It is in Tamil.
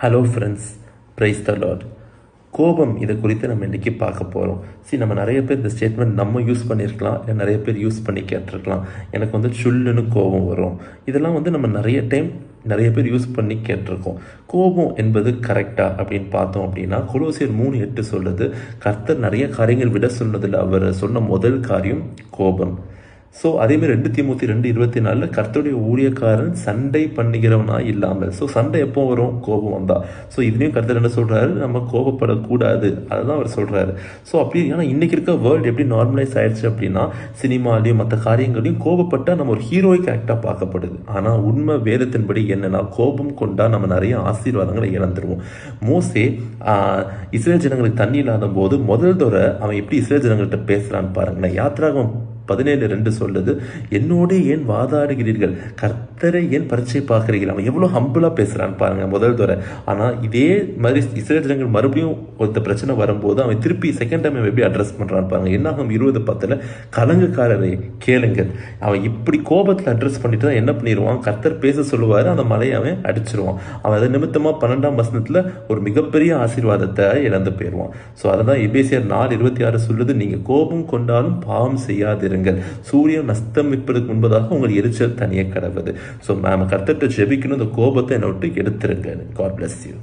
Hello friends, praise the Lord. கோபம் இதை குறித்து நம்ம இன்றைக்கி பார்க்க போகிறோம். நம்ம நிறைய பேர் இந்த ஸ்டேட்மெண்ட் நம்ம யூஸ் பண்ணியிருக்கலாம், இல்லை நிறைய பேர் யூஸ் பண்ணி கேட்டிருக்கலாம். எனக்கு சுல்லுன்னு கோபம் வரும். இதெல்லாம் நம்ம நிறைய டைம் நிறைய பேர் யூஸ் பண்ணி கேட்டிருக்கோம். கோபம் என்பது கரெக்டா அப்படின்னு பார்த்தோம் அப்படின்னா, கொலோசியர் 3:8 சொல்லுது, கர்த்தர் நிறைய காரியங்கள் விட சொன்னதில் அவர் சொன்ன முதல் காரியம் கோபம். அதேமாதிரி 2 தீமோத்தேயு 2:24 கர்த்தருடைய ஊழியக்காரன் சண்டை பண்ணுகிறவனா இல்லாமல். சண்டை எப்போ வரும்? கோபம் வந்தா. இதுலேயும் கர்த்தர் என்ன சொல்றாரு? நம்ம கோபப்படக்கூடாது, அதுதான் அவர் சொல்றாரு. அப்படி ஏன்னா இன்னைக்கு இருக்க வேர்ல்டு எப்படி நார்மலைஸ் ஆயிடுச்சு அப்படின்னா, சினிமாலையும் மற்ற காரியங்களையும் கோபப்பட்டா நம்ம ஒரு ஹீரோயிக் ஆக்டா பார்க்கப்படுது. ஆனா உண்மை வேதத்தின்படி என்னன்னா, கோபம் கொண்டா நம்ம நிறைய ஆசீர்வாதங்களை இழந்துருவோம். மோசே இஸ்ரேல் ஜனங்களுக்கு தண்ணி இல்லாத போது முதல் தடவை அவன் எப்படி இஸ்ரேல் ஜனங்கள்கிட்ட பேசுறான்னு பாருங்களேன். யாத்ராகமம் 17:2 சொல்லுது, என்னோடு ஏன் வாதாடுகிறீர்கள், கர்த்தரை ஏன் பரீட்சை பார்க்கிறீர்கள். அவன் எவ்வளவு ஹம்பிளா பேசுறான்னு பாருங்க முதல் தடவை. ஆனா இதே மாதிரி இஸ்ரேல் ஜனங்கள் மறுபடியும் ஒரு பிரச்சனை வரும்போது அவன் திருப்பி செகண்ட் டைம் எப்படி அட்ரஸ் பண்றான்னு பாருங்க. என்னாகும் 20:10, கலங்குக்காரரை கேளுங்கள். அவன் இப்படி கோபத்துல அட்ரஸ் பண்ணிட்டு தான் என்ன பண்ணிடுவான், கர்த்தர் பேச சொல்லுவாரு, அந்த மலையை அவன் அடிச்சிருவான். அவன் அதை நிமித்தமா 12ஆம் வசனத்துல ஒரு மிகப்பெரிய ஆசீர்வாதத்தை இழந்து போயிடுவான். அதான் எபேசியர் 4:26 சொல்லுது, நீங்க கோபம் கொண்டாலும் பாவம் செய்யாதிருங்கள், சூரியன் அஸ்தமிப்பதற்கு முன்பதாக உங்கள் எரிச்சல் தனியே கடவுது. கர்த்தர்கிட்ட ஜெபிக்கணும், இந்த கோபத்தை என்னை விட்டு எடுத்துருங்க. God bless you.